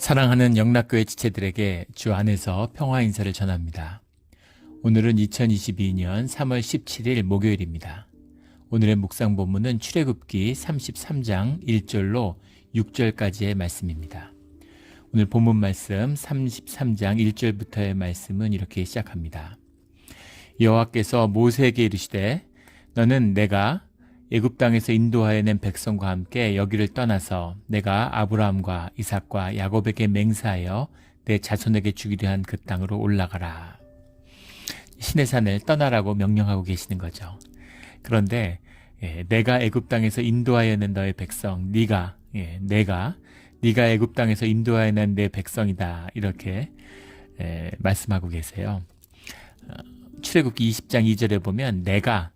사랑하는 영락교회 지체들에게 주 안에서 평화 인사를 전합니다. 오늘은 2022년 3월 17일 목요일입니다. 오늘의 묵상 본문은 출애굽기 33장 1절로 6절까지의 말씀입니다. 오늘 본문 말씀 33장 1절부터의 말씀은 이렇게 시작합니다. 여호와께서 모세에게 이르시되 너는 내가 애굽 땅에서 인도하여 낸 백성과 함께 여기를 떠나서 내가 아브라함과 이삭과 야곱에게 맹세하여 내 자손에게 주기로 한 그 땅으로 올라가라. 시내산을 떠나라고 명령하고 계시는 거죠. 그런데 내가 애굽 땅에서 인도하여 낸 너의 백성, 네가 애굽 땅에서 인도하여 낸 내 백성이다, 이렇게 말씀하고 계세요. 출애굽기 20장 2절에 보면 내가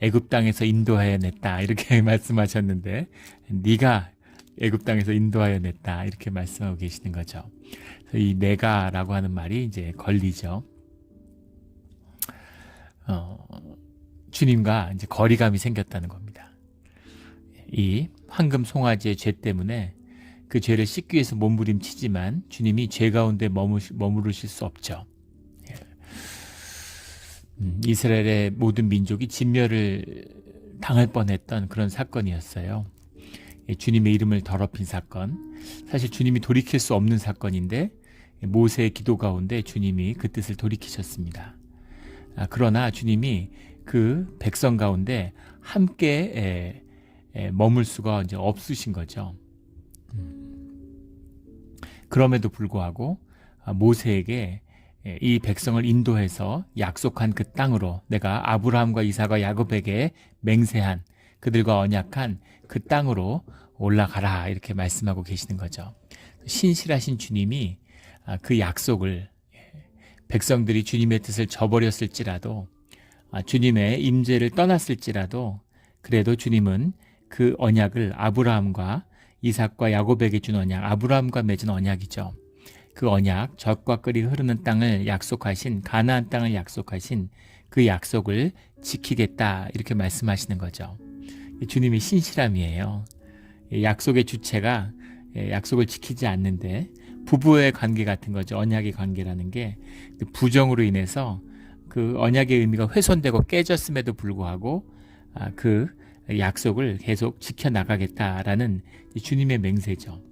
애굽 땅에서 인도하여 냈다, 이렇게 말씀하셨는데 네가 애굽 땅에서 인도하여 냈다, 이렇게 말씀하고 계시는 거죠. 그래서 이 내가라고 하는 말이 이제 걸리죠. 주님과 이제 거리감이 생겼다는 겁니다. 이 황금 송아지의 죄 때문에 그 죄를 씻기 위해서 몸부림치지만 주님이 죄 가운데 머무르실 수 없죠. 이스라엘의 모든 민족이 진멸을 당할 뻔했던 그런 사건이었어요. 주님의 이름을 더럽힌 사건, 사실 주님이 돌이킬 수 없는 사건인데 모세의 기도 가운데 주님이 그 뜻을 돌이키셨습니다. 그러나 주님이 그 백성 가운데 함께 머물 수가 이제 없으신 거죠. 그럼에도 불구하고 모세에게 이 백성을 인도해서 약속한 그 땅으로, 내가 아브라함과 이삭과 야곱에게 맹세한, 그들과 언약한 그 땅으로 올라가라, 이렇게 말씀하고 계시는 거죠. 신실하신 주님이 그 약속을, 백성들이 주님의 뜻을 저버렸을지라도, 주님의 임재를 떠났을지라도, 그래도 주님은 그 언약을 아브라함과 이삭과 야곱에게 준 언약, 아브라함과 맺은 언약이죠. 그 언약, 젖과 꿀이 흐르는 땅을 약속하신, 가나안 땅을 약속하신 그 약속을 지키겠다, 이렇게 말씀하시는 거죠. 주님의 신실함이에요. 약속의 주체가 약속을 지키지 않는데, 부부의 관계 같은 거죠. 언약의 관계라는 게 부정으로 인해서 그 언약의 의미가 훼손되고 깨졌음에도 불구하고 그 약속을 계속 지켜나가겠다라는 주님의 맹세죠.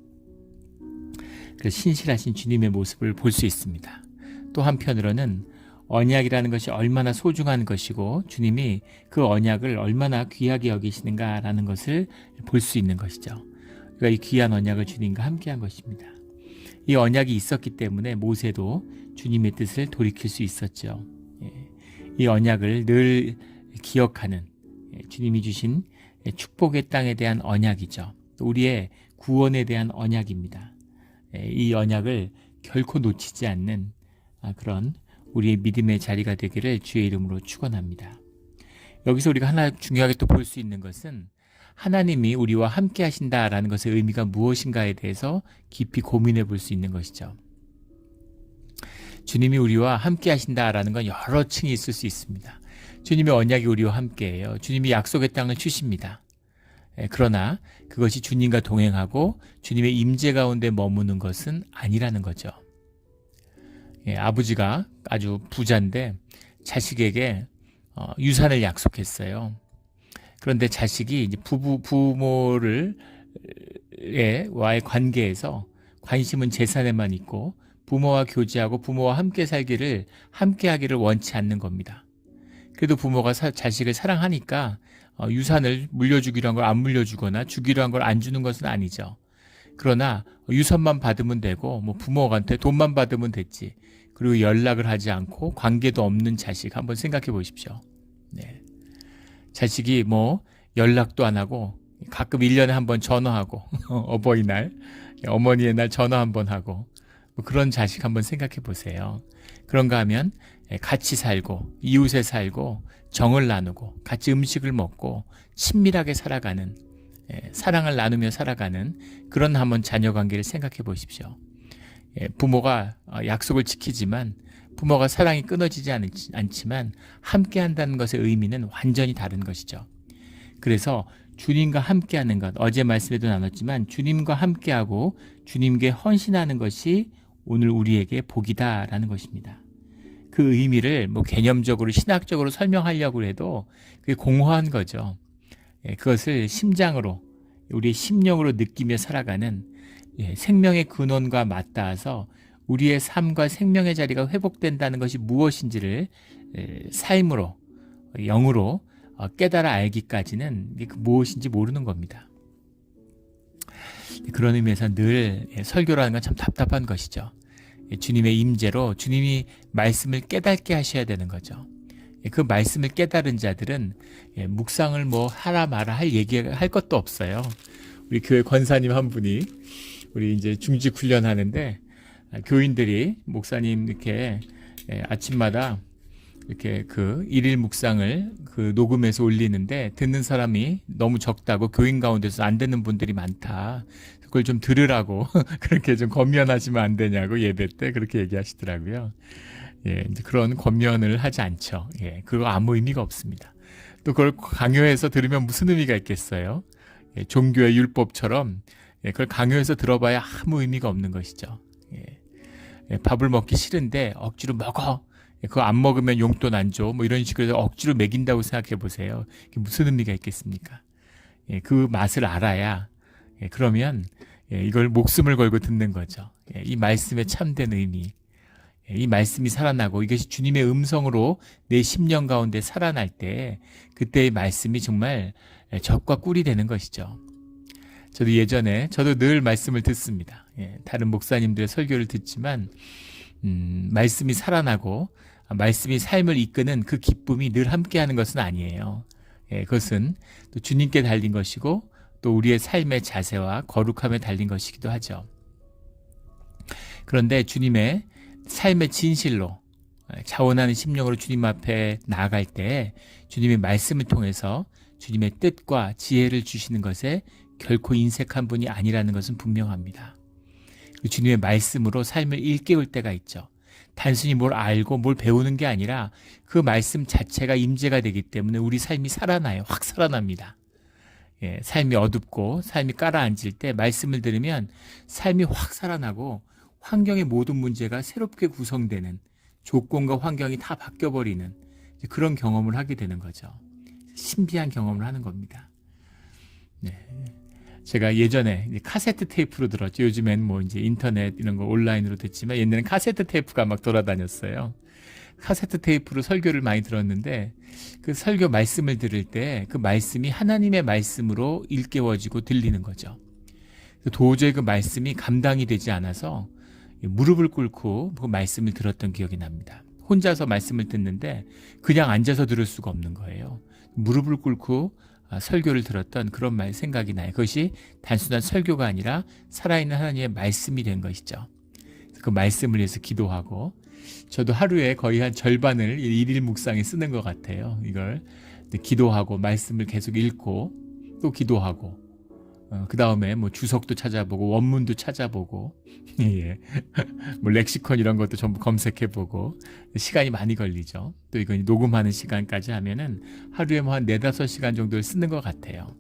그 신실하신 주님의 모습을 볼 수 있습니다. 또 한편으로는 언약이라는 것이 얼마나 소중한 것이고 주님이 그 언약을 얼마나 귀하게 여기시는가라는 것을 볼 수 있는 것이죠. 그러니까 이 귀한 언약을 주님과 함께한 것입니다. 이 언약이 있었기 때문에 모세도 주님의 뜻을 돌이킬 수 있었죠. 이 언약을 늘 기억하는, 주님이 주신 축복의 땅에 대한 언약이죠. 우리의 구원에 대한 언약입니다. 이 언약을 결코 놓치지 않는 그런 우리의 믿음의 자리가 되기를 주의 이름으로 축원합니다. 여기서 우리가 하나 중요하게 또 볼 수 있는 것은 하나님이 우리와 함께 하신다라는 것의 의미가 무엇인가에 대해서 깊이 고민해 볼 수 있는 것이죠. 주님이 우리와 함께 하신다라는 건 여러 층이 있을 수 있습니다. 주님의 언약이 우리와 함께해요. 주님이 약속의 땅을 주십니다. 그러나 그것이 주님과 동행하고 주님의 임재 가운데 머무는 것은 아니라는 거죠. 아버지가 아주 부자인데 자식에게 유산을 약속했어요. 그런데 자식이 이제 부모와의 관계에서 관심은 재산에만 있고 부모와 교제하고 부모와 함께 하기를 원치 않는 겁니다. 그래도 부모가 자식을 사랑하니까 유산을 물려주기로 한 걸 안 물려주거나 주기로 한 걸 안 주는 것은 아니죠. 그러나 유산만 받으면 되고 부모한테 돈만 받으면 됐지. 그리고 연락을 하지 않고 관계도 없는 자식 한번 생각해 보십시오. 자식이 연락도 안 하고 가끔 1년에 한 번 전화하고 어버이날, 어머니의 날 전화 한 번 하고 그런 자식 한번 생각해 보세요. 그런가 하면 같이 살고 이웃에 살고 정을 나누고 같이 음식을 먹고 친밀하게 살아가는, 사랑을 나누며 살아가는 그런 한번 자녀 관계를 생각해 보십시오. 부모가 약속을 지키지만 부모가 사랑이 끊어지지 않지만 함께 한다는 것의 의미는 완전히 다른 것이죠. 그래서 주님과 함께하는 것, 어제 말씀에도 나눴지만 주님과 함께하고 주님께 헌신하는 것이 오늘 우리에게 복이다라는 것입니다. 그 의미를 뭐 개념적으로 신학적으로 설명하려고 해도 그게 공허한 거죠. 그것을 심장으로 우리의 심령으로 느끼며 살아가는 생명의 근원과 맞닿아서 우리의 삶과 생명의 자리가 회복된다는 것이 무엇인지를 삶으로 영으로 깨달아 알기까지는 이게 무엇인지 모르는 겁니다. 그런 의미에서 늘 설교라는 건 참 답답한 것이죠. 주님의 임재로 주님이 말씀을 깨닫게 하셔야 되는 거죠. 그 말씀을 깨달은 자들은 묵상을 뭐 하라 마라 할 얘기할 것도 없어요. 우리 교회 권사님 한 분이 우리 이제 중직 훈련하는데 교인들이 목사님 이렇게 아침마다 이렇게 그 일일 묵상을 그 녹음해서 올리는데 듣는 사람이 너무 적다고 교인 가운데서 안 듣는 분들이 많다. 그걸 좀 들으라고 그렇게 좀 권면하시면 안 되냐고 예배 때 그렇게 얘기하시더라고요. 이제 그런 권면을 하지 않죠. 그거 아무 의미가 없습니다. 또 그걸 강요해서 들으면 무슨 의미가 있겠어요? 종교의 율법처럼 그걸 강요해서 들어봐야 아무 의미가 없는 것이죠. 밥을 먹기 싫은데 억지로 먹어. 그거 안 먹으면 용돈 안 줘. 뭐 이런 식으로 억지로 먹인다고 생각해 보세요. 그게 무슨 의미가 있겠습니까? 그 맛을 알아야 그러면 이걸 목숨을 걸고 듣는 거죠. 이 말씀의 참된 의미. 이 말씀이 살아나고 이것이 주님의 음성으로 내 심령 가운데 살아날 때 그때의 말씀이 정말 젖과 꿀이 되는 것이죠. 저도 예전에 저도 늘 말씀을 듣습니다. 다른 목사님들의 설교를 듣지만 말씀이 살아나고 말씀이 삶을 이끄는 그 기쁨이 늘 함께하는 것은 아니에요. 그것은 또 주님께 달린 것이고 또 우리의 삶의 자세와 거룩함에 달린 것이기도 하죠. 그런데 주님의 삶의 진실로 자원하는 심령으로 주님 앞에 나아갈 때 주님의 말씀을 통해서 주님의 뜻과 지혜를 주시는 것에 결코 인색한 분이 아니라는 것은 분명합니다. 주님의 말씀으로 삶을 일깨울 때가 있죠. 단순히 뭘 알고 뭘 배우는 게 아니라 그 말씀 자체가 임재가 되기 때문에 우리 삶이 살아나요. 확 살아납니다. 삶이 어둡고 삶이 깔아앉을 때 말씀을 들으면 삶이 확 살아나고 환경의 모든 문제가 새롭게 구성되는 조건과 환경이 다 바뀌어버리는 그런 경험을 하게 되는 거죠. 신비한 경험을 하는 겁니다. 제가 예전에 카세트 테이프로 들었죠. 요즘엔 뭐 이제 인터넷 이런 거 온라인으로 듣지만 옛날엔 카세트 테이프가 막 돌아다녔어요. 카세트 테이프로 설교를 많이 들었는데 그 설교 말씀을 들을 때 그 말씀이 하나님의 말씀으로 일깨워지고 들리는 거죠. 도저히 그 말씀이 감당이 되지 않아서 무릎을 꿇고 그 말씀을 들었던 기억이 납니다. 혼자서 말씀을 듣는데 그냥 앉아서 들을 수가 없는 거예요. 무릎을 꿇고 설교를 들었던 그런 말 생각이 나요. 그것이 단순한 설교가 아니라 살아있는 하나님의 말씀이 된 것이죠. 그 말씀을 위해서 기도하고 저도 하루에 거의 한 절반을 일일 묵상에 쓰는 것 같아요. 이걸 기도하고 말씀을 계속 읽고 또 기도하고 그 다음에 뭐 주석도 찾아보고 원문도 찾아보고 뭐 렉시콘 이런 것도 전부 검색해보고 시간이 많이 걸리죠. 또 이거 녹음하는 시간까지 하면은 하루에 뭐 한 4-5시간 정도를 쓰는 것 같아요.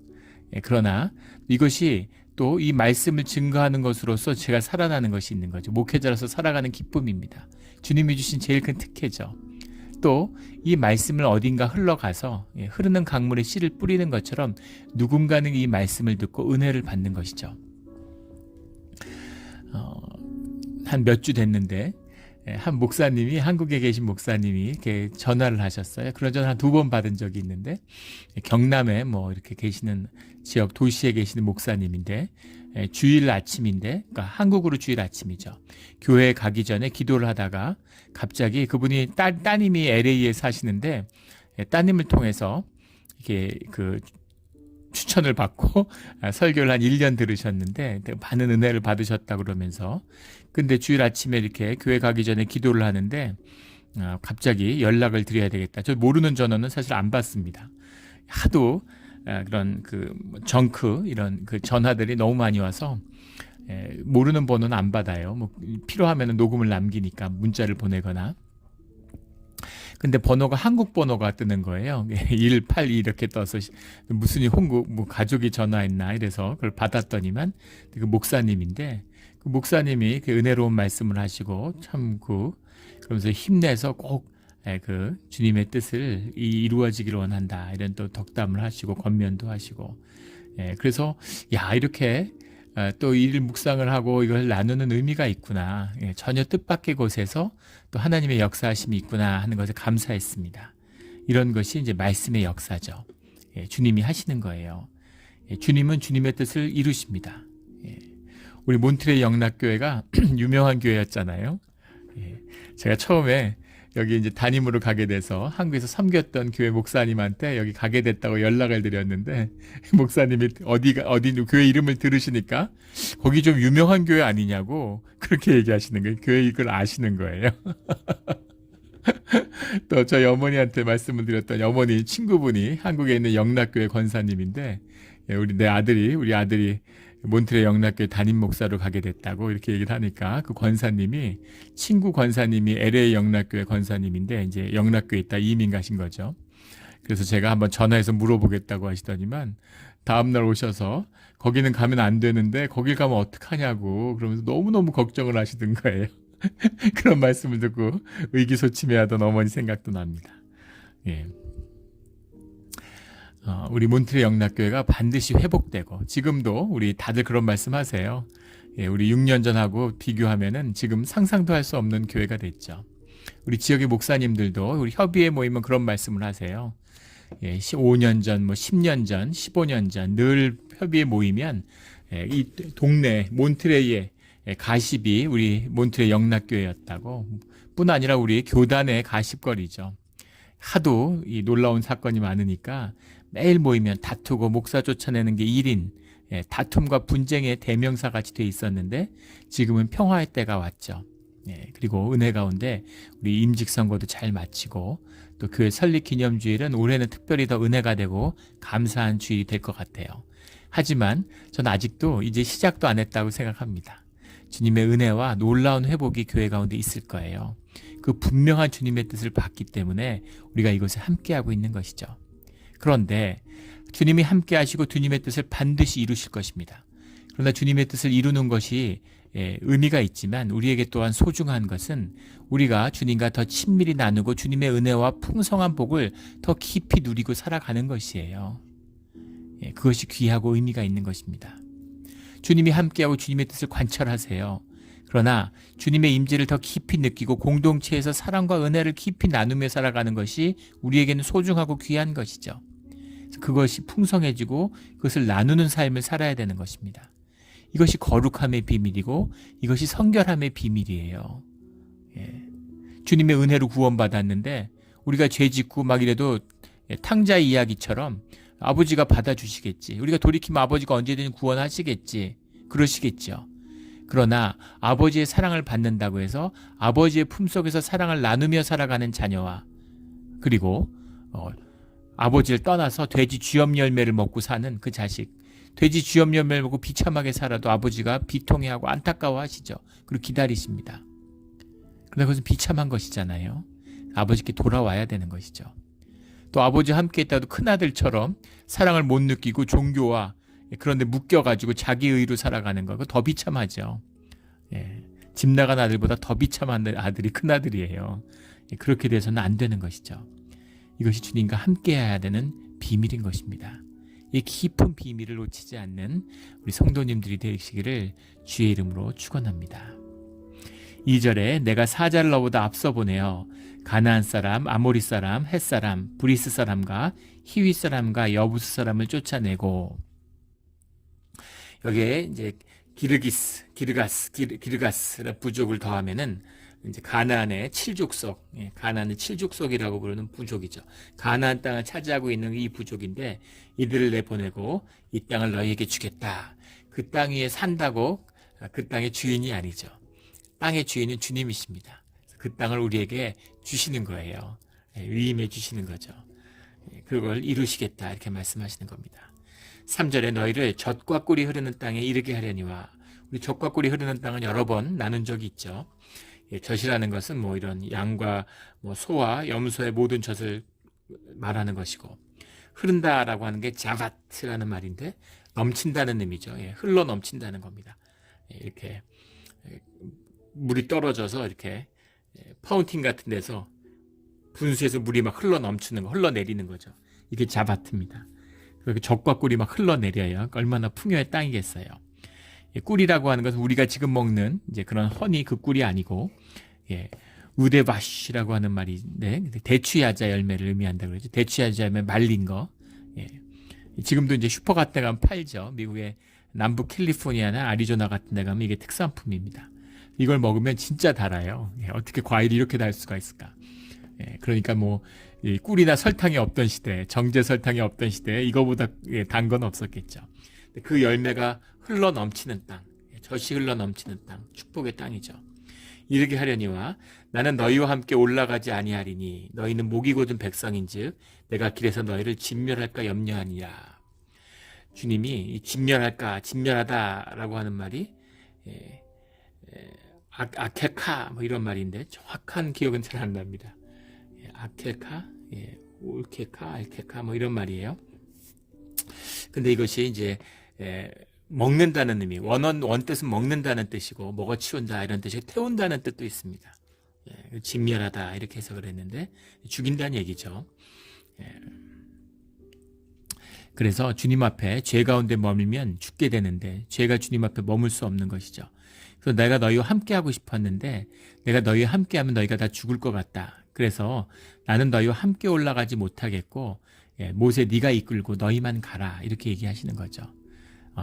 그러나 이것이 또 이 말씀을 증거하는 것으로서 제가 살아나는 것이 있는 거죠. 목회자로서 살아가는 기쁨입니다. 주님이 주신 제일 큰 특혜죠. 또 이 말씀을 어딘가 흘러가서 흐르는 강물에 씨를 뿌리는 것처럼 누군가는 이 말씀을 듣고 은혜를 받는 것이죠. 한 몇 주 됐는데 한 목사님이 한국에 계신 목사님이 이렇게 전화를 하셨어요. 그런 전화 한 2번 받은 적이 있는데 경남에 뭐 이렇게 계시는 지역 도시에 계시는 목사님인데 주일 아침인데 그러니까 한국으로 주일 아침이죠. 교회에 가기 전에 기도를 하다가 갑자기 그분이 따님이 LA에 사시는데 따님을 통해서 이렇게 그 추천을 받고 설교를 한 1년 들으셨는데 많은 은혜를 받으셨다 그러면서 근데 주일 아침에 이렇게 교회 가기 전에 기도를 하는데 갑자기 연락을 드려야 되겠다. 저 모르는 전화는 사실 안 받습니다. 하도 그런 그 정크 이런 그 전화들이 너무 많이 와서 모르는 번호는 안 받아요. 뭐 필요하면 녹음을 남기니까 문자를 보내거나. 근데 번호가 한국 번호가 뜨는 거예요. 182 이렇게 떠서 무슨 홍구 뭐 가족이 전화했나 이래서 그걸 받았더니만 그 목사님인데 그 목사님이 그 은혜로운 말씀을 하시고 참 그러면서 힘내서 꼭 그 주님의 뜻을 이루어지기를 원한다 이런 또 덕담을 하시고 권면도 하시고 그래서 야 이렇게 또 일 묵상을 하고 이걸 나누는 의미가 있구나. 전혀 뜻밖의 곳에서 또 하나님의 역사하심이 있구나 하는 것에 감사했습니다. 이런 것이 이제 말씀의 역사죠. 주님이 하시는 거예요. 주님은 주님의 뜻을 이루십니다. 우리 몬트레이 영락교회가 유명한 교회였잖아요. 제가 처음에 여기 이제 담임으로 가게 돼서 한국에서 섬겼던 교회 목사님한테 여기 가게 됐다고 연락을 드렸는데 목사님이 어디 교회 이름을 들으시니까 거기 좀 유명한 교회 아니냐고 그렇게 얘기하시는 거예요. 교회 이걸 아시는 거예요. 또 저희 어머니한테 말씀을 드렸더니 어머니 친구분이 한국에 있는 영락교회 권사님인데 우리 아들이 몬트레이 영락교회 담임 목사로 가게 됐다고 이렇게 얘기를 하니까 그 권사님이 친구 권사님이 LA 영락교회 권사님인데 이제 영락교회 있다 이민 가신 거죠. 그래서 제가 한번 전화해서 물어보겠다고 하시더니만 다음날 오셔서 거기는 가면 안 되는데 거길 가면 어떡하냐고 그러면서 너무너무 걱정을 하시던 거예요. 그런 말씀을 듣고 의기소침해하던 어머니 생각도 납니다. 우리 몬트레이 영락교회가 반드시 회복되고 지금도 우리 다들 그런 말씀하세요. 우리 6년 전하고 비교하면은 지금 상상도 할 수 없는 교회가 됐죠. 우리 지역의 목사님들도 우리 협의회 모이면 그런 말씀을 하세요. 5년 전, 10년 전, 15년 전 늘 협의회 모이면 이 동네 몬트레이의 가십이 우리 몬트레이 영락교회였다고 뿐 아니라 우리 교단의 가십거리죠. 하도 이 놀라운 사건이 많으니까 매일 모이면 다투고 목사 쫓아내는 게 일인 다툼과 분쟁의 대명사 같이 돼 있었는데 지금은 평화의 때가 왔죠. 그리고 은혜 가운데 우리 임직 선거도 잘 마치고 또 교회 설립 기념주일은 올해는 특별히 더 은혜가 되고 감사한 주일이 될 것 같아요. 하지만 전 아직도 이제 시작도 안 했다고 생각합니다. 주님의 은혜와 놀라운 회복이 교회 가운데 있을 거예요. 그 분명한 주님의 뜻을 받기 때문에 우리가 이것에 함께하고 있는 것이죠. 그런데 주님이 함께 하시고 주님의 뜻을 반드시 이루실 것입니다. 그러나 주님의 뜻을 이루는 것이 의미가 있지만 우리에게 또한 소중한 것은 우리가 주님과 더 친밀히 나누고 주님의 은혜와 풍성한 복을 더 깊이 누리고 살아가는 것이에요. 그것이 귀하고 의미가 있는 것입니다. 주님이 함께하고 주님의 뜻을 관철하세요. 그러나 주님의 임재를 더 깊이 느끼고 공동체에서 사랑과 은혜를 깊이 나누며 살아가는 것이 우리에게는 소중하고 귀한 것이죠. 그것이 풍성해지고 그것을 나누는 삶을 살아야 되는 것입니다. 이것이 거룩함의 비밀이고 이것이 성결함의 비밀이에요. 주님의 은혜로 구원받았는데 우리가 죄 짓고 막 이래도 탕자의 이야기처럼 아버지가 받아주시겠지. 우리가 돌이키면 아버지가 언제든 구원하시겠지. 그러시겠죠. 그러나 아버지의 사랑을 받는다고 해서 아버지의 품속에서 사랑을 나누며 살아가는 자녀와 그리고 아버지를 떠나서 돼지 쥐염 열매를 먹고 사는 그 자식, 돼지 쥐염 열매를 먹고 비참하게 살아도 아버지가 비통해하고 안타까워하시죠. 그리고 기다리십니다. 그러나 그것은 비참한 것이잖아요. 아버지께 돌아와야 되는 것이죠. 또 아버지와 함께 있다도 큰아들처럼 사랑을 못 느끼고 종교와 그런데 묶여가지고 자기 의로 살아가는 거, 그거 더 비참하죠. 집 나간 아들보다 더 비참한 아들이 큰아들이에요. 그렇게 돼서는 안 되는 것이죠. 이것이 주님과 함께해야 되는 비밀인 것입니다. 이 깊은 비밀을 놓치지 않는 우리 성도님들이 되시기를 주의 이름으로 축원합니다. 2절에 내가 사자를 너보다 앞서 보내어 가나안 사람, 아모리 사람, 헷 사람, 브리스 사람과 히위 사람과 여부스 사람을 쫓아내고 여기에 이제 기르가스 부족을 더하면은 이제 가나안의 7족속, 가나안의 7족속이라고 부르는 부족이죠. 가나안 땅을 차지하고 있는 이 부족인데 이들을 내보내고 이 땅을 너희에게 주겠다. 그 땅 위에 산다고 그 땅의 주인이 아니죠. 땅의 주인은 주님이십니다. 그 땅을 우리에게 주시는 거예요. 위임해 주시는 거죠. 그걸 이루시겠다 이렇게 말씀하시는 겁니다. 3절에 너희를 젖과 꿀이 흐르는 땅에 이르게 하려니와 우리 젖과 꿀이 흐르는 땅은 여러 번 나눈 적이 있죠. 젖이라는 것은 뭐 이런 양과 뭐 소와 염소의 모든 젖을 말하는 것이고, 흐른다라고 하는 게 자바트라는 말인데 넘친다는 의미죠. 흘러 넘친다는 겁니다. 이렇게 물이 떨어져서 이렇게 파운틴 같은 데서 분수에서 물이 막 흘러 넘치는 거, 흘러내리는 거죠. 이게 자바트입니다. 그리고 젖과 꿀이 막 흘러내려요. 얼마나 풍요의 땅이겠어요. 꿀이라고 하는 것은 우리가 지금 먹는 이제 그런 허니 그 꿀이 아니고, 우데바시라고 하는 말인데 대추야자 열매를 의미한다고 그러죠. 대추야자 열매 말린 거. 지금도 이제 슈퍼 같은 데 가면 팔죠. 미국의 남부 캘리포니아나 아리조나 같은 데 가면 이게 특산품입니다. 이걸 먹으면 진짜 달아요. 어떻게 과일이 이렇게 달 수가 있을까? 그러니까 뭐 꿀이나 설탕이 없던 시대, 정제 설탕이 없던 시대에 이거보다 단 건 없었겠죠. 그 열매가 흘러 넘치는 땅, 젖이 흘러 넘치는 땅, 축복의 땅이죠. 이르게 하려니와 나는 너희와 함께 올라가지 아니하리니 너희는 목이 곧은 백성인즉 내가 길에서 너희를 진멸할까 염려하니라. 주님이 진멸하다라고 하는 말이 아케카 뭐 이런 말인데 정확한 기억은 잘 안 납니다. 아케카, 올케카, 알케카 뭐 이런 말이에요. 근데 이것이 이제 먹는다는 의미, 원뜻은 먹는다는 뜻이고 먹어 치운다 이런 뜻이 태운다는 뜻도 있습니다. 진멸하다 이렇게 해석을 했는데 죽인다는 얘기죠. 그래서 주님 앞에 죄 가운데 머물면 죽게 되는데 죄가 주님 앞에 머물 수 없는 것이죠. 그래서 내가 너희와 함께하고 싶었는데 내가 너희와 함께하면 너희가 다 죽을 것 같다. 그래서 나는 너희와 함께 올라가지 못하겠고 모세 네가 이끌고 너희만 가라 이렇게 얘기하시는 거죠.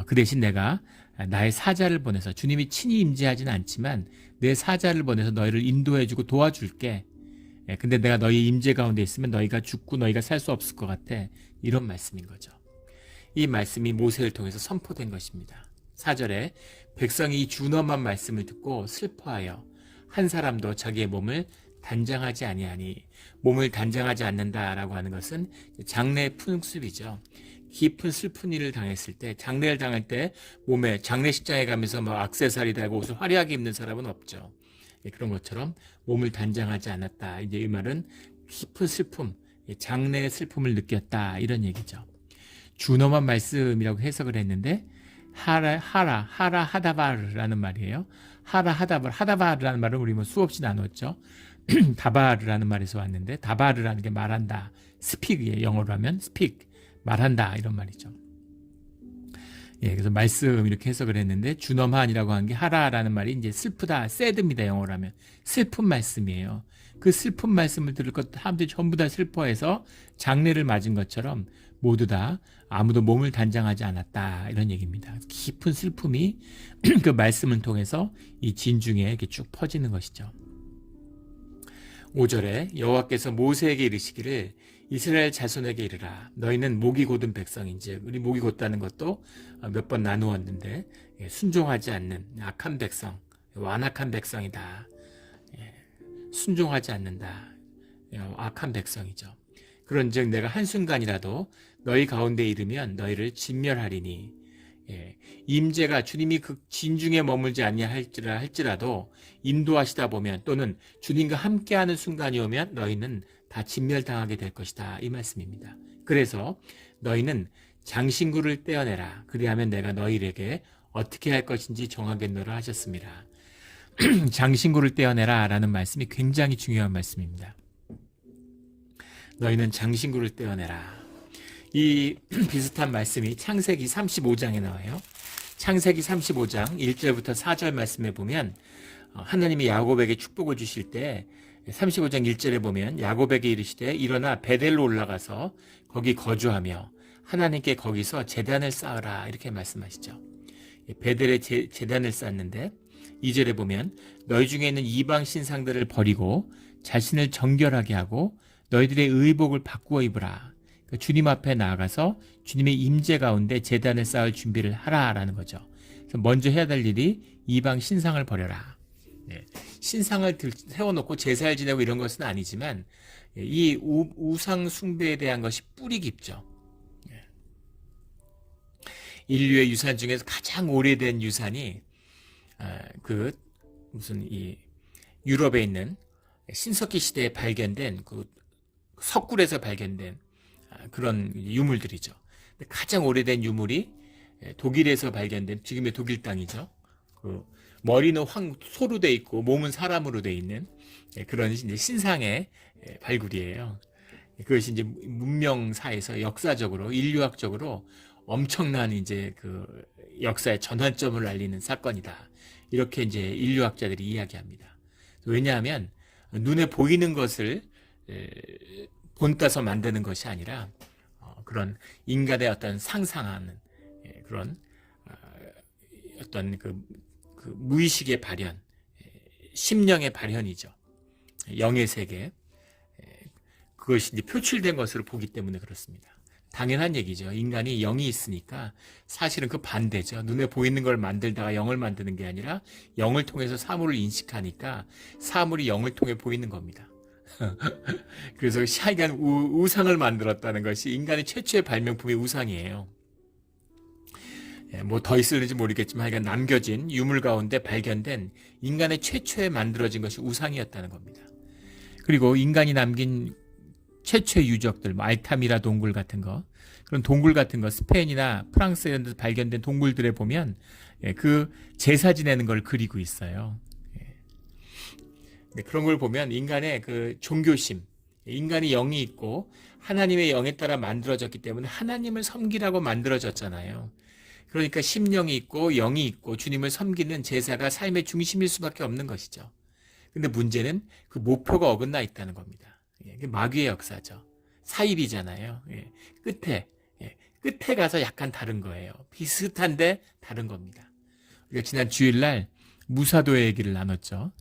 그 대신 내가 나의 사자를 보내서 주님이 친히 임재하지는 않지만 내 사자를 보내서 너희를 인도해주고 도와줄게. 근데 내가 너희 임재 가운데 있으면 너희가 죽고 너희가 살 수 없을 것 같아. 이런 말씀인 거죠. 이 말씀이 모세를 통해서 선포된 것입니다. 4절에 백성이 이 준엄한 말씀을 듣고 슬퍼하여 한 사람도 자기의 몸을 단장하지 아니하니, 몸을 단장하지 않는다라고 하는 것은 장래 풍습이죠. 깊은 슬픈 일을 당했을 때, 장례를 당할 때 몸에 장례식장에 가면서 뭐 액세서리 달고 옷을 화려하게 입는 사람은 없죠. 그런 것처럼 몸을 단장하지 않았다. 이제 이 말은 깊은 슬픔, 장래의 슬픔을 느꼈다 이런 얘기죠. 준엄한 말씀이라고 해석을 했는데 하다바르라는 말이에요. 하다바르라는 말은 우리 뭐 수없이 나눴죠. 다바르라는 말에서 왔는데 다바르라는 게 말한다. 스픽이에요. 영어로 하면 스픽, 말한다 이런 말이죠. 그래서 말씀 이렇게 해석을 했는데 준엄한이라고 한 게 하라라는 말이 이제 슬프다, 새드입니다. 영어로 하면 슬픈 말씀이에요. 그 슬픈 말씀을 들을 것 사람들이 전부 다 슬퍼해서 장례를 맞은 것처럼 모두 다 아무도 몸을 단장하지 않았다 이런 얘기입니다. 깊은 슬픔이 그 말씀을 통해서 이 진중에 이렇게 쭉 퍼지는 것이죠. 5절에 여호와께서 모세에게 이르시기를 이스라엘 자손에게 이르라. 너희는 목이 곧은 백성인즉, 우리 목이 곧다는 것도 몇 번 나누었는데 순종하지 않는 악한 백성, 완악한 백성이다. 순종하지 않는다. 악한 백성이죠. 그런즉 내가 한순간이라도 너희 가운데 이르면 너희를 진멸하리니, 임재가 주님이 그 진중에 머물지 할지라도 인도하시다 보면 또는 주님과 함께하는 순간이 오면 너희는 다 진멸당하게 될 것이다 이 말씀입니다. 그래서 너희는 장신구를 떼어내라. 그리하면 내가 너희에게 어떻게 할 것인지 정하겠노라 하셨습니다. 장신구를 떼어내라 라는 말씀이 굉장히 중요한 말씀입니다. 너희는 장신구를 떼어내라. 이 비슷한 말씀이 창세기 35장에 나와요. 창세기 35장 1절부터 4절 말씀에 보면 하나님이 야곱에게 축복을 주실 때 35장 1절에 보면 야곱에게 이르시되 일어나 베델로 올라가서 거기 거주하며 하나님께 거기서 제단을 쌓으라 이렇게 말씀하시죠. 베델에 제단을 쌓는데 2절에 보면 너희 중에 있는 이방 신상들을 버리고 자신을 정결하게 하고 너희들의 의복을 바꾸어 입으라. 주님 앞에 나아가서 주님의 임재 가운데 제단을 쌓을 준비를 하라라는 거죠. 그래서 먼저 해야 될 일이 이방 신상을 버려라. 신상을 세워놓고 제사를 지내고 이런 것은 아니지만 이 우상 숭배에 대한 것이 뿌리 깊죠. 인류의 유산 중에서 가장 오래된 유산이 그 무슨 이 유럽에 있는 신석기 시대에 발견된 그 석굴에서 발견된 그런 유물들이죠. 가장 오래된 유물이 독일에서 발견된 지금의 독일 땅이죠. 그 머리는 소로 돼 있고 몸은 사람으로 돼 있는 그런 이제 신상의 발굴이에요. 그것이 이제 문명사에서 역사적으로 인류학적으로 엄청난 이제 그 역사의 전환점을 알리는 사건이다. 이렇게 이제 인류학자들이 이야기합니다. 왜냐하면 눈에 보이는 것을 본따서 만드는 것이 아니라 그런 인간의 어떤 상상하는 그런 어떤 그 무의식의 발현, 심령의 발현이죠. 영의 세계. 그것이 이제 표출된 것으로 보기 때문에 그렇습니다. 당연한 얘기죠. 인간이 영이 있으니까 사실은 그 반대죠. 눈에 보이는 걸 만들다가 영을 만드는 게 아니라 영을 통해서 사물을 인식하니까 사물이 영을 통해 보이는 겁니다. 그래서 샤이간 우상을 만들었다는 것이 인간의 최초의 발명품의 우상이에요. 뭐 더 있을지 모르겠지만 하여간 남겨진 유물 가운데 발견된 인간의 최초에 만들어진 것이 우상이었다는 겁니다. 그리고 인간이 남긴 최초의 유적들, 알타미라 동굴 같은 거, 그런 동굴 같은 거, 스페인이나 프랑스 이런 데서 발견된 동굴들에 보면 그 제사 지내는 걸 그리고 있어요. 그런 걸 보면 인간의 그 종교심, 인간이 영이 있고 하나님의 영에 따라 만들어졌기 때문에 하나님을 섬기라고 만들어졌잖아요. 그러니까 심령이 있고 영이 있고 주님을 섬기는 제사가 삶의 중심일 수밖에 없는 것이죠. 근데 문제는 그 목표가 어긋나 있다는 겁니다. 마귀의 역사죠. 사입이잖아요. 끝에 가서 약간 다른 거예요. 비슷한데 다른 겁니다. 우리가 지난 주일날 무사도의 얘기를 나눴죠.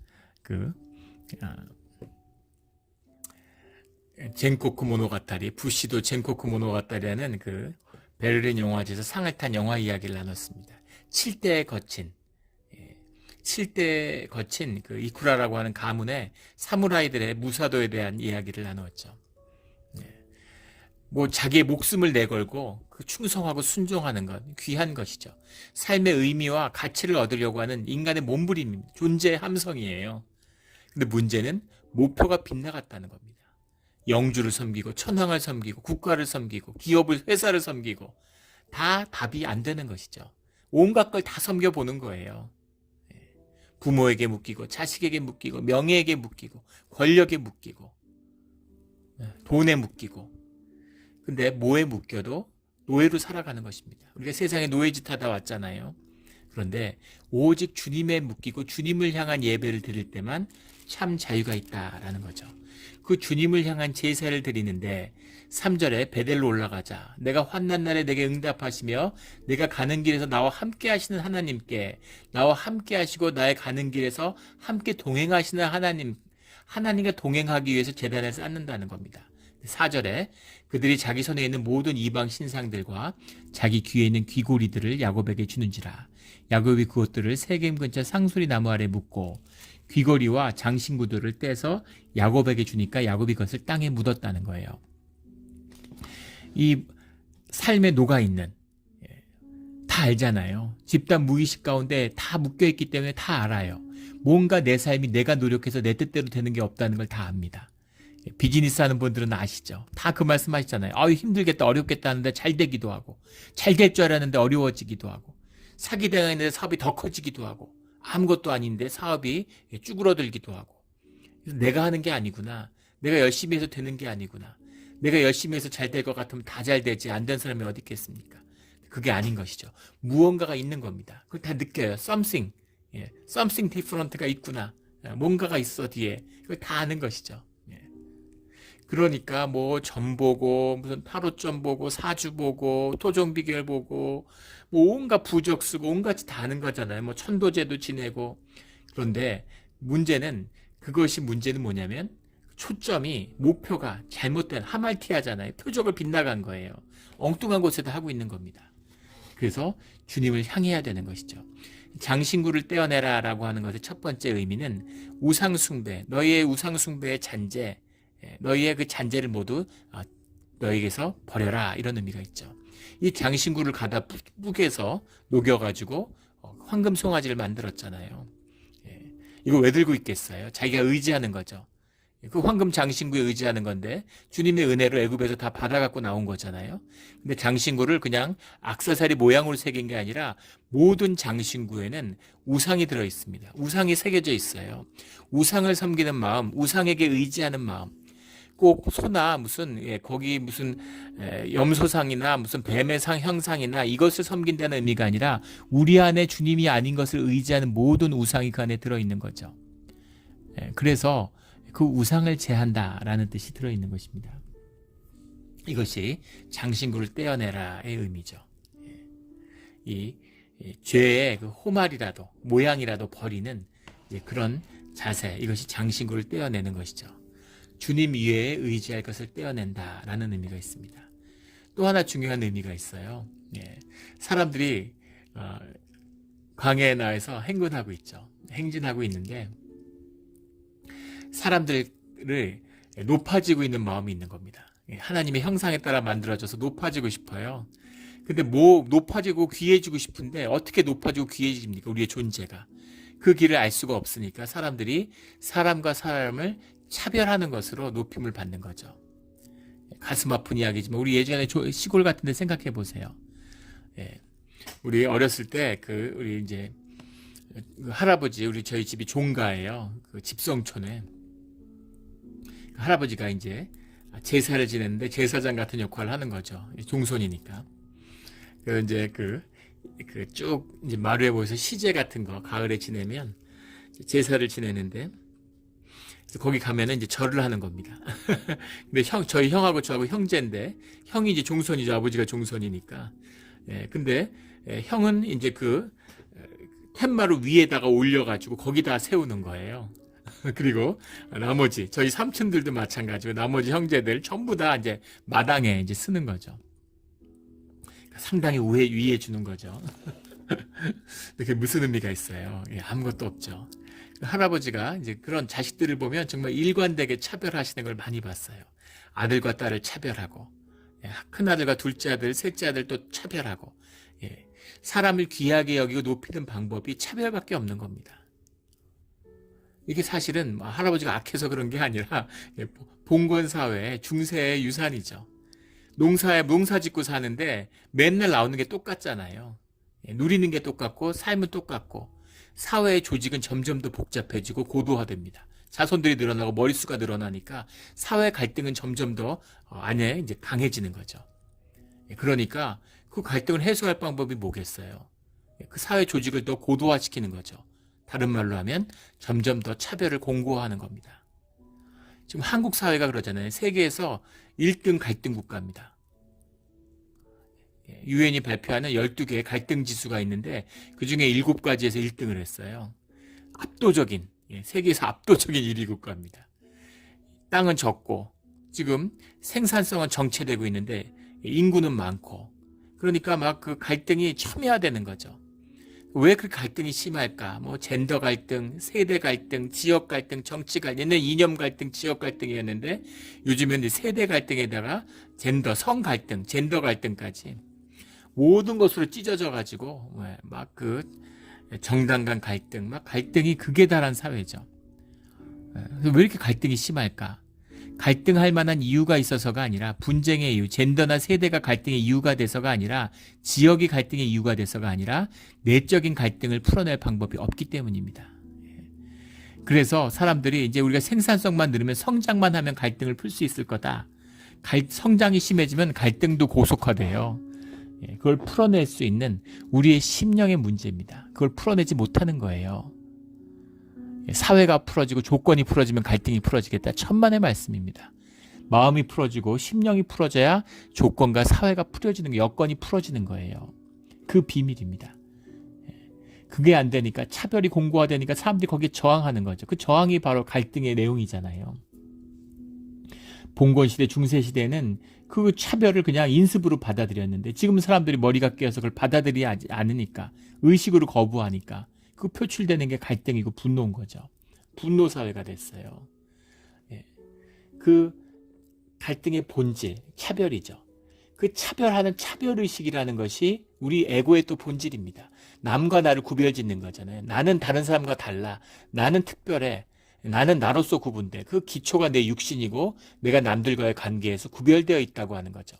젠코쿠 모노가타리, 부시도 젠코쿠 모노가타리라는 그 베를린 영화제에서 상을 탄 영화 이야기를 나눴습니다. 7대에 거친 그 이쿠라라고 하는 가문의 사무라이들의 무사도에 대한 이야기를 나누었죠. 뭐 자기의 목숨을 내걸고 그 충성하고 순종하는 것 귀한 것이죠. 삶의 의미와 가치를 얻으려고 하는 인간의 몸부림입니다. 존재의 함성이에요. 근데 문제는 목표가 빗나갔다는 겁니다. 영주를 섬기고 천황을 섬기고 국가를 섬기고 기업을 회사를 섬기고 다 답이 안 되는 것이죠. 온갖 걸 다 섬겨보는 거예요. 부모에게 묶이고 자식에게 묶이고 명예에게 묶이고 권력에 묶이고 돈에 묶이고 근데 뭐에 묶여도 노예로 살아가는 것입니다. 우리가 세상에 노예짓 하다 왔잖아요. 그런데 오직 주님에 묶이고 주님을 향한 예배를 드릴 때만 참 자유가 있다라는 거죠. 그 주님을 향한 제사를 드리는데 3절에 베델로 올라가자. 내가 환난 날에 내게 응답하시며 내가 가는 길에서 나와 함께 하시는 하나님께 나와 함께 하시고 나의 가는 길에서 함께 동행하시는 하나님과 동행하기 위해서 제단을 쌓는다는 겁니다. 4절에 그들이 자기 손에 있는 모든 이방 신상들과 자기 귀에 있는 귀고리들을 야곱에게 주는지라. 야곱이 그것들을 세겜 근처 상수리 나무 아래 묻고 귀걸이와 장신구들을 떼서 야곱에게 주니까 야곱이 그것을 땅에 묻었다는 거예요. 이 삶에 녹아있는 다 알잖아요. 집단 무의식 가운데 다 묶여있기 때문에 다 알아요. 뭔가 내 삶이 내가 노력해서 내 뜻대로 되는 게 없다는 걸 다 압니다. 비즈니스 하는 분들은 아시죠? 다 그 말씀 하시잖아요. 힘들겠다 어렵겠다 하는데 잘 되기도 하고 잘 될 줄 알았는데 어려워지기도 하고 사기 당했는데 사업이 더 커지기도 하고 아무것도 아닌데 사업이 쭈그러들기도 하고 내가 하는 게 아니구나. 내가 열심히 해서 되는 게 아니구나. 내가 열심히 해서 잘 될 것 같으면 다 잘 되지 안 된 사람이 어디 있겠습니까? 그게 아닌 것이죠. 무언가가 있는 겁니다. 그걸 다 느껴요. something different가 있구나. 뭔가가 있어 뒤에. 그걸 다 아는 것이죠. 그러니까 뭐 점 보고 무슨 타로점 보고 사주 보고 토종 비결 보고 뭐 온갖 부적 쓰고 온갖이 다 아는 거잖아요. 뭐 천도제도 지내고. 그런데 문제는 뭐냐면 초점이 목표가 잘못된 하말티아잖아요. 표적을 빗나간 거예요. 엉뚱한 곳에다 하고 있는 겁니다. 그래서 주님을 향해야 되는 것이죠. 장신구를 떼어내라 라고 하는 것의 첫 번째 의미는 우상숭배, 너희의 우상숭배의 잔재, 너희의 그 잔재를 모두 너희에게서 버려라 이런 의미가 있죠. 이 장신구를 가다 뿌개서 녹여가지고 황금 송아지를 만들었잖아요. 이거 왜 들고 있겠어요? 자기가 의지하는 거죠. 그 황금 장신구에 의지하는 건데 주님의 은혜로 애굽에서 다 받아갖고 나온 거잖아요. 근데 장신구를 그냥 악사사리 모양으로 새긴 게 아니라 모든 장신구에는 우상이 들어 있습니다. 우상이 새겨져 있어요. 우상을 섬기는 마음, 우상에게 의지하는 마음. 꼭 소나 무슨 거기 무슨 염소상이나 무슨 뱀의 상 형상이나 이것을 섬긴다는 의미가 아니라 우리 안에 주님이 아닌 것을 의지하는 모든 우상이 그 안에 들어 있는 거죠. 그래서 그 우상을 제한다라는 뜻이 들어있는 것입니다. 이것이 장신구를 떼어내라의 의미죠. 이 죄의 그 호말이라도 모양이라도 버리는 그런 자세, 이것이 장신구를 떼어내는 것이죠. 주님 위에 의지할 것을 떼어낸다라는 의미가 있습니다. 또 하나 중요한 의미가 있어요. 사람들이 광야에 나와서 행군하고 있죠. 행진하고 있는데 사람들을 높아지고 있는 마음이 있는 겁니다. 하나님의 형상에 따라 만들어져서 높아지고 싶어요. 근데 높아지고 귀해지고 싶은데 어떻게 높아지고 귀해집니까? 우리의 존재가. 그 길을 알 수가 없으니까 사람들이 사람과 사람을 차별하는 것으로 높임을 받는 거죠. 가슴 아픈 이야기지만 우리 예전에 시골 같은 데 생각해 보세요. 우리 어렸을 때 우리 이제 할아버지, 저희 집이 종가예요. 그 집성촌에. 할아버지가 이제 제사를 지냈는데 제사장 같은 역할을 하는 거죠. 종손이니까. 이제 쭉 이제 마루에 모여서 시제 같은 거 가을에 지내면 제사를 지내는데 거기 가면은 이제 절을 하는 겁니다. 근데 저희 형하고 저하고 형제인데 형이 이제 종손이죠. 아버지가 종손이니까. 근데 형은 이제 텐마루 위에다가 올려가지고 거기다 세우는 거예요. 그리고 나머지 저희 삼촌들도 마찬가지고 나머지 형제들 전부 다 이제 마당에 이제 쓰는 거죠. 상당히 위해 주는 거죠. 그게 무슨 의미가 있어요? 아무것도 없죠. 할아버지가 이제 그런 자식들을 보면 정말 일관되게 차별하시는 걸 많이 봤어요. 아들과 딸을 차별하고, 큰 아들과 둘째 아들, 셋째 아들 또 차별하고, 사람을 귀하게 여기고 높이는 방법이 차별밖에 없는 겁니다. 이게 사실은 할아버지가 악해서 그런 게 아니라 봉건사회 중세의 유산이죠. 농사 짓고 사는데 맨날 나오는 게 똑같잖아요. 누리는 게 똑같고 삶은 똑같고 사회의 조직은 점점 더 복잡해지고 고도화됩니다. 자손들이 늘어나고 머릿수가 늘어나니까 사회 갈등은 점점 더 안에 이제 강해지는 거죠. 그러니까 그 갈등을 해소할 방법이 뭐겠어요? 그 사회 조직을 더 고도화시키는 거죠. 다른 말로 하면 점점 더 차별을 공고화하는 겁니다. 지금 한국 사회가 그러잖아요. 세계에서 1등 갈등 국가입니다. 유엔이 발표하는 12개의 갈등 지수가 있는데 그중에 7가지에서 1등을 했어요. 압도적인, 세계에서 압도적인 1위 국가입니다. 땅은 적고 지금 생산성은 정체되고 있는데 인구는 많고 그러니까 막 그 갈등이 첨예화되는 거죠. 왜 그 갈등이 심할까? 젠더 갈등, 세대 갈등, 지역 갈등, 정치 갈등, 옛날 이념 갈등, 지역 갈등이었는데 요즘은 세대 갈등에다가 성 갈등, 젠더 갈등까지 모든 것으로 찢어져 가지고 막 정당 간 갈등, 막 갈등이 극에 달한 사회죠. 왜 이렇게 갈등이 심할까? 갈등할 만한 이유가 있어서가 아니라 분쟁의 이유, 젠더나 세대가 갈등의 이유가 돼서가 아니라 지역이 갈등의 이유가 돼서가 아니라 내적인 갈등을 풀어낼 방법이 없기 때문입니다. 그래서 사람들이 이제 우리가 생산성만 늘으면 성장만 하면 갈등을 풀 수 있을 거다. 성장이 심해지면 갈등도 고속화돼요. 그걸 풀어낼 수 있는 우리의 심령의 문제입니다. 그걸 풀어내지 못하는 거예요. 사회가 풀어지고 조건이 풀어지면 갈등이 풀어지겠다. 천만의 말씀입니다. 마음이 풀어지고 심령이 풀어져야 조건과 사회가 풀어지는 게 여건이 풀어지는 거예요. 그 비밀입니다. 그게 안 되니까 차별이 공고화되니까 사람들이 거기에 저항하는 거죠. 그 저항이 바로 갈등의 내용이잖아요. 봉건시대, 중세시대는 그 차별을 그냥 인습으로 받아들였는데 지금 사람들이 머리가 깨어서 그걸 받아들이지 않으니까 의식으로 거부하니까 그 표출되는 게 갈등이고 분노인 거죠. 분노 사회가 됐어요. 그 갈등의 본질, 차별이죠. 그 차별하는 차별의식이라는 것이 우리 에고의 또 본질입니다. 남과 나를 구별짓는 거잖아요. 나는 다른 사람과 달라. 나는 특별해. 나는 나로서 구분돼. 그 기초가 내 육신이고 내가 남들과의 관계에서 구별되어 있다고 하는 거죠.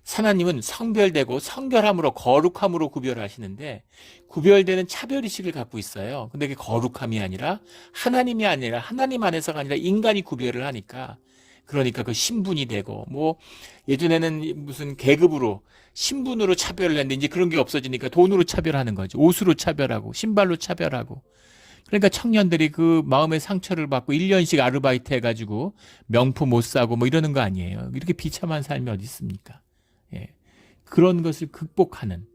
하나님은 성별되고 성결함으로 거룩함으로 구별하시는데 구별되는 차별의식을 갖고 있어요. 근데 그게 거룩함이 아니라 하나님이 아니라 하나님 안에서가 아니라 인간이 구별을 하니까 그러니까 그 신분이 되고 뭐 예전에는 무슨 계급으로 신분으로 차별을 했는데 이제 그런 게 없어지니까 돈으로 차별하는 거죠. 옷으로 차별하고 신발로 차별하고 그러니까 청년들이 그 마음의 상처를 받고 1년씩 아르바이트 해가지고 명품 못 사고 뭐 이러는 거 아니에요. 이렇게 비참한 삶이 어디 있습니까? 예. 그런 것을 극복하는.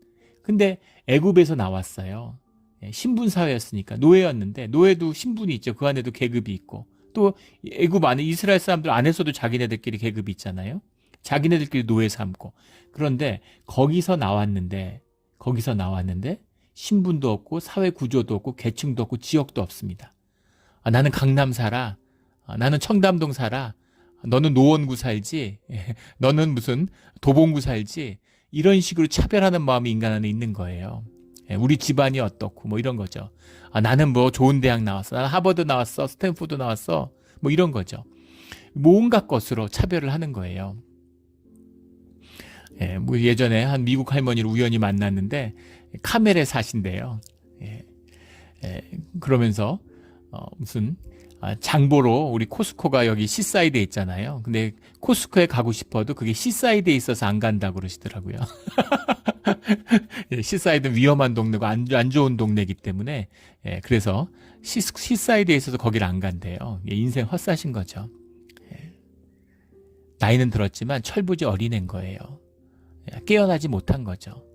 근데 애굽에서 나왔어요. 예. 신분 사회였으니까 노예였는데 노예도 신분이 있죠. 그 안에도 계급이 있고 또 애굽 안에 이스라엘 사람들 안에서도 자기네들끼리 계급이 있잖아요. 자기네들끼리 노예 삼고. 그런데 거기서 나왔는데 신분도 없고 사회 구조도 없고 계층도 없고 지역도 없습니다. 아, 나는 강남 살아. 아, 나는 청담동 살아. 너는 노원구 살지. 너는 무슨 도봉구 살지. 이런 식으로 차별하는 마음이 인간 안에 있는 거예요. 우리 집안이 어떻고 뭐 이런 거죠. 아, 나는 뭐 좋은 대학 나왔어. 나는 하버드 나왔어. 스탠포드 나왔어. 뭐 이런 거죠. 온갖 것으로 차별을 하는 거예요. 뭐 예전에 한 미국 할머니를 우연히 만났는데 카멜에 사신대요. 그러면서 무슨 장보러 우리 코스코가 여기 시사이드에 있잖아요. 근데 코스코에 가고 싶어도 그게 시사이드에 있어서 안 간다고 그러시더라고요. 시사이드는 위험한 동네고 안 좋은 동네이기 때문에 그래서 시사이드에 있어서 거기를 안 간대요. 인생 헛사신 거죠. 나이는 들었지만 철부지 어린애인 거예요. 깨어나지 못한 거죠.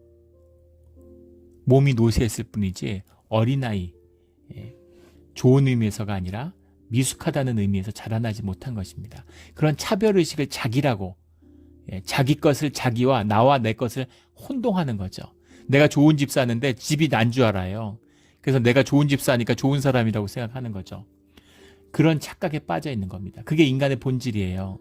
몸이 노쇠했을 뿐이지 어린아이, 좋은 의미에서가 아니라 미숙하다는 의미에서 자라나지 못한 것입니다. 그런 차별의식을 자기라고, 자기 것을 자기와 나와 내 것을 혼동하는 거죠. 내가 좋은 집 사는데 집이 난 줄 알아요. 그래서 내가 좋은 집 사니까 좋은 사람이라고 생각하는 거죠. 그런 착각에 빠져 있는 겁니다. 그게 인간의 본질이에요.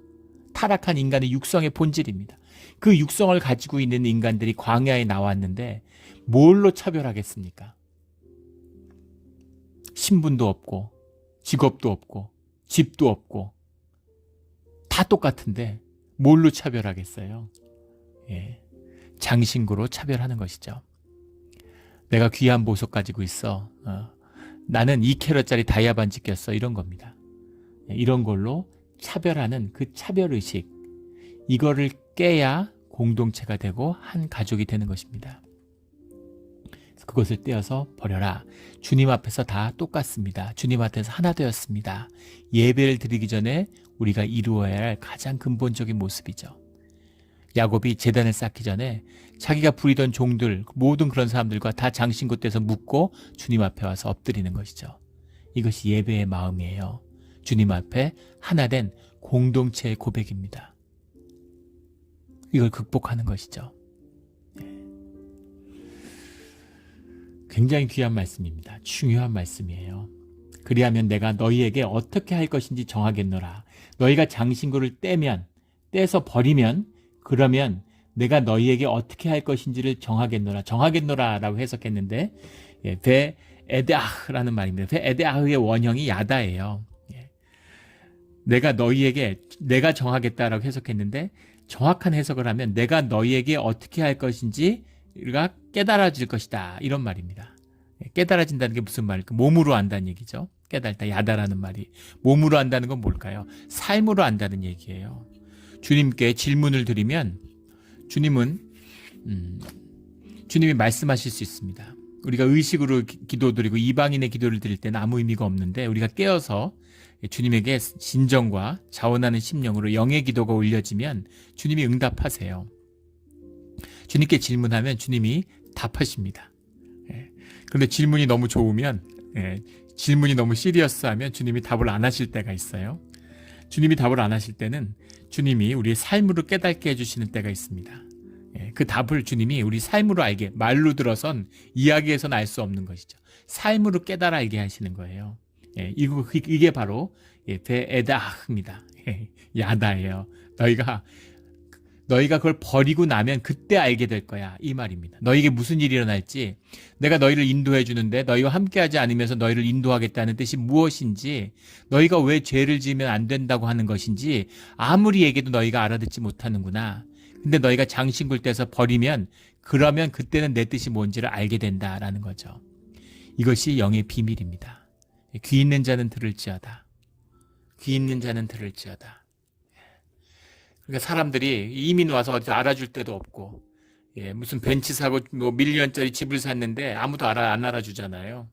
타락한 인간의 육성의 본질입니다. 그 육성을 가지고 있는 인간들이 광야에 나왔는데 뭘로 차별하겠습니까? 신분도 없고 직업도 없고 집도 없고 다 똑같은데 뭘로 차별하겠어요? 장신구로 차별하는 것이죠. 내가 귀한 보석 가지고 있어. 나는 2캐럿짜리 다이아 반지 꼈어. 이런 겁니다. 이런 걸로 차별하는 그 차별의식, 이거를 깨야 공동체가 되고 한 가족이 되는 것입니다. 그것을 떼어서 버려라. 주님 앞에서 다 똑같습니다. 주님 앞에서 하나 되었습니다. 예배를 드리기 전에 우리가 이루어야 할 가장 근본적인 모습이죠. 야곱이 제단을 쌓기 전에 자기가 부리던 종들, 모든 그런 사람들과 다 장신구 떼서 묶고 주님 앞에 와서 엎드리는 것이죠. 이것이 예배의 마음이에요. 주님 앞에 하나 된 공동체의 고백입니다. 이걸 극복하는 것이죠. 굉장히 귀한 말씀입니다. 중요한 말씀이에요. 그리하면 내가 너희에게 어떻게 할 것인지 정하겠노라. 너희가 장신구를 떼서 버리면 그러면 내가 너희에게 어떻게 할 것인지를 정하겠노라. 정하겠노라라고 해석했는데 베 에드아흐라는 말입니다. 베 에드아흐의 원형이 야다예요. 내가 정하겠다라고 해석했는데 정확한 해석을 하면 내가 너희에게 어떻게 할 것인지가 깨달아질 것이다. 이런 말입니다. 깨달아진다는 게 무슨 말일까? 몸으로 안다는 얘기죠. 깨달다, 야다라는 말이. 몸으로 안다는 건 뭘까요? 삶으로 안다는 얘기예요. 주님께 질문을 드리면 주님이 말씀하실 수 있습니다. 우리가 의식으로 기도드리고 이방인의 기도를 드릴 때는 아무 의미가 없는데 우리가 깨어서 주님에게 진정과 자원하는 심령으로 영의 기도가 올려지면 주님이 응답하세요. 주님께 질문하면 주님이 답하십니다. 그런데 질문이 너무 좋으면, 질문이 너무 시리어스하면 주님이 답을 안 하실 때가 있어요. 주님이 답을 안 하실 때는 주님이 우리의 삶으로 깨닫게 해주시는 때가 있습니다. 그 답을 주님이 우리 삶으로 알게, 말로 들어선 이야기에서는 알 수 없는 것이죠. 삶으로 깨달아 알게 하시는 거예요. 이게 바로 베에다흐입니다. 야다예요. 너희가 너희가 그걸 버리고 나면 그때 알게 될 거야. 이 말입니다. 너희에게 무슨 일이 일어날지, 내가 너희를 인도해 주는데 너희와 함께하지 않으면서 너희를 인도하겠다는 뜻이 무엇인지, 너희가 왜 죄를 지으면 안 된다고 하는 것인지 아무리 얘기해도 너희가 알아듣지 못하는구나. 근데 너희가 장신구를 떼서 버리면, 그러면 그때는 내 뜻이 뭔지를 알게 된다라는 거죠. 이것이 영의 비밀입니다. 귀 있는 자는 들을지어다. 귀 있는 자는 들을지어다. 그러니까 사람들이 이민 와서 어디 알아줄 데도 없고, 무슨 벤치 사고 뭐 밀리언짜리 집을 샀는데 아무도 안 알아주잖아요.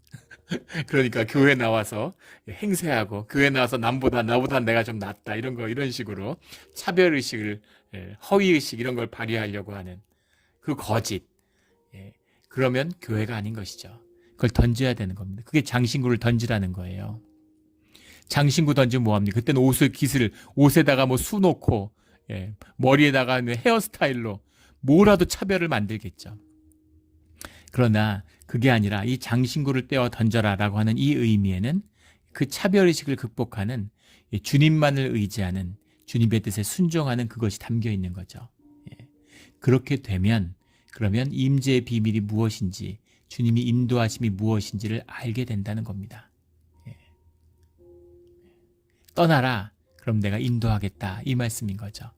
그러니까 교회 나와서 행세하고, 교회 나와서 나보다 내가 좀 낫다 이런 식으로 차별 의식을, 허위 의식 이런 걸 발휘하려고 하는 그 거짓. 그러면 교회가 아닌 것이죠. 그걸 던져야 되는 겁니다. 그게 장신구를 던지라는 거예요. 장신구 던지면 뭐합니까? 그때는 옷에다가 뭐 수 놓고, 머리에다가 헤어스타일로 뭐라도 차별을 만들겠죠. 그러나 그게 아니라 이 장신구를 떼어 던져라라고 하는 이 의미에는 그 차별의식을 극복하는, 주님만을 의지하는, 주님의 뜻에 순종하는 그것이 담겨 있는 거죠. 그렇게 되면, 그러면 임재의 비밀이 무엇인지, 주님이 인도하심이 무엇인지를 알게 된다는 겁니다. 떠나라. 그럼 내가 인도하겠다. 이 말씀인 거죠.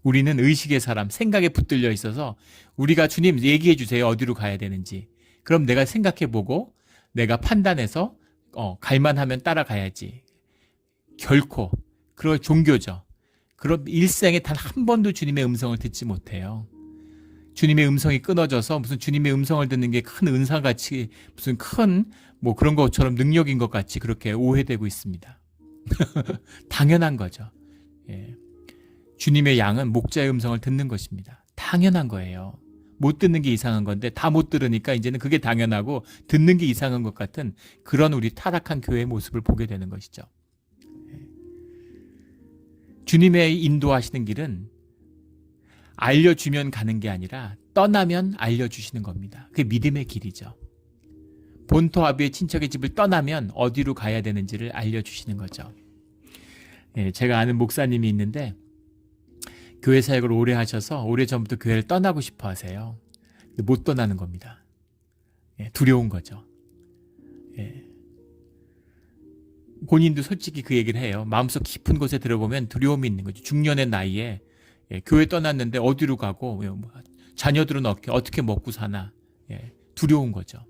우리는 의식의 사람, 생각에 붙들려 있어서 우리가 주님 얘기해 주세요. 어디로 가야 되는지. 그럼 내가 생각해 보고 내가 판단해서 갈만하면 따라가야지. 결코. 그런 종교죠. 그럼 일생에 단 한 번도 주님의 음성을 듣지 못해요. 주님의 음성이 끊어져서 무슨 주님의 음성을 듣는 게 큰 은사같이, 무슨 큰 뭐 그런 것처럼 능력인 것 같이 그렇게 오해되고 있습니다. 당연한 거죠. 주님의 양은 목자의 음성을 듣는 것입니다. 당연한 거예요. 못 듣는 게 이상한 건데 다 못 들으니까 이제는 그게 당연하고 듣는 게 이상한 것 같은 그런 우리 타락한 교회의 모습을 보게 되는 것이죠. 주님의 인도하시는 길은 알려주면 가는 게 아니라 떠나면 알려주시는 겁니다. 그게 믿음의 길이죠. 본토 아비의 친척의 집을 떠나면 어디로 가야 되는지를 알려주시는 거죠. 제가 아는 목사님이 있는데 교회 사역을 오래 하셔서 오래전부터 교회를 떠나고 싶어 하세요. 근데 못 떠나는 겁니다. 두려운 거죠. 본인도 솔직히 그 얘기를 해요. 마음속 깊은 곳에 들어보면 두려움이 있는 거죠. 중년의 나이에 교회 떠났는데 어디로 가고, 자녀들은 어떻게 먹고 사나, 두려운 거죠.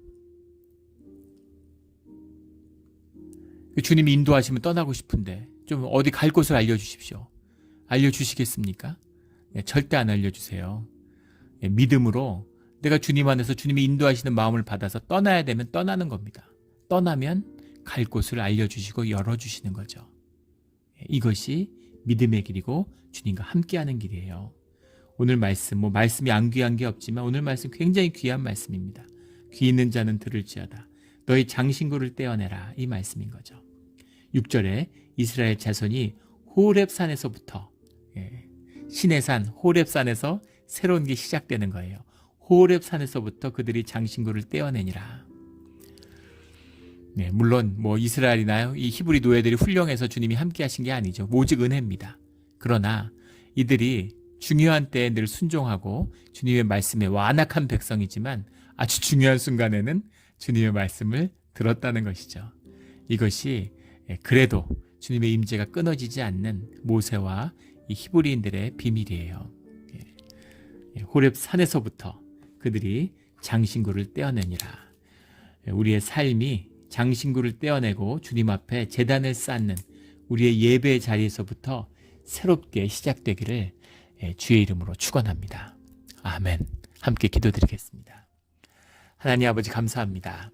주님이 인도하시면 떠나고 싶은데 좀 어디 갈 곳을 알려주십시오. 알려주시겠습니까? 절대 안 알려주세요. 믿음으로 내가 주님 안에서 주님이 인도하시는 마음을 받아서 떠나야 되면 떠나는 겁니다. 떠나면 갈 곳을 알려주시고 열어주시는 거죠. 이것이 믿음의 길이고 주님과 함께하는 길이에요. 오늘 말씀, 말씀이 안 귀한 게 없지만 오늘 말씀 굉장히 귀한 말씀입니다. 귀 있는 자는 들을지어다. 너희 장신구를 떼어내라. 이 말씀인 거죠. 6절에 이스라엘 자손이 호렙산에서부터, 시내산 호렙산에서 새로운 게 시작되는 거예요. 호렙산에서부터 그들이 장신구를 떼어내니라. 물론 이스라엘이나 이 히브리 노예들이 훌륭해서 주님이 함께 하신 게 아니죠. 오직 은혜입니다. 그러나 이들이 중요한 때에 늘 순종하고 주님의 말씀에 완악한 백성이지만 아주 중요한 순간에는 주님의 말씀을 들었다는 것이죠. 이것이 그래도 주님의 임재가 끊어지지 않는 모세와 이 히브리인들의 비밀이에요. 호렙 산에서부터 그들이 장신구를 떼어내니라. 우리의 삶이 장신구를 떼어내고 주님 앞에 제단을 쌓는 우리의 예배의 자리에서부터 새롭게 시작되기를 주의 이름으로 축원합니다. 아멘. 함께 기도드리겠습니다. 하나님 아버지 감사합니다.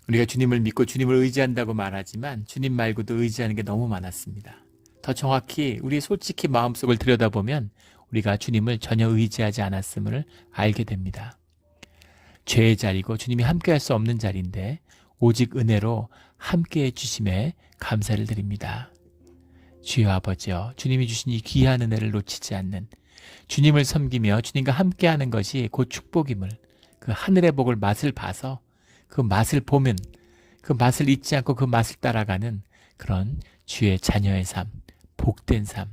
우리가 주님을 믿고 주님을 의지한다고 말하지만 주님 말고도 의지하는 게 너무 많았습니다. 더 정확히 우리 솔직히 마음속을 들여다보면 우리가 주님을 전혀 의지하지 않았음을 알게 됩니다. 죄의 자리고 주님이 함께할 수 없는 자리인데 오직 은혜로 함께해 주심에 감사를 드립니다. 주여 아버지여, 주님이 주신 이 귀한 은혜를 놓치지 않는, 주님을 섬기며 주님과 함께하는 것이 곧 축복임을, 그 하늘의 복을 맛을 봐서 그 맛을 보면 그 맛을 잊지 않고 그 맛을 따라가는 그런 주의 자녀의 삶, 복된 삶,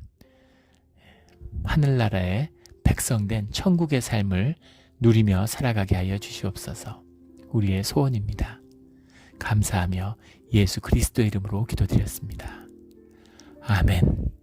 하늘나라의 백성된 천국의 삶을 누리며 살아가게 하여 주시옵소서. 우리의 소원입니다. 감사하며 예수 그리스도의 이름으로 기도드렸습니다. 아멘.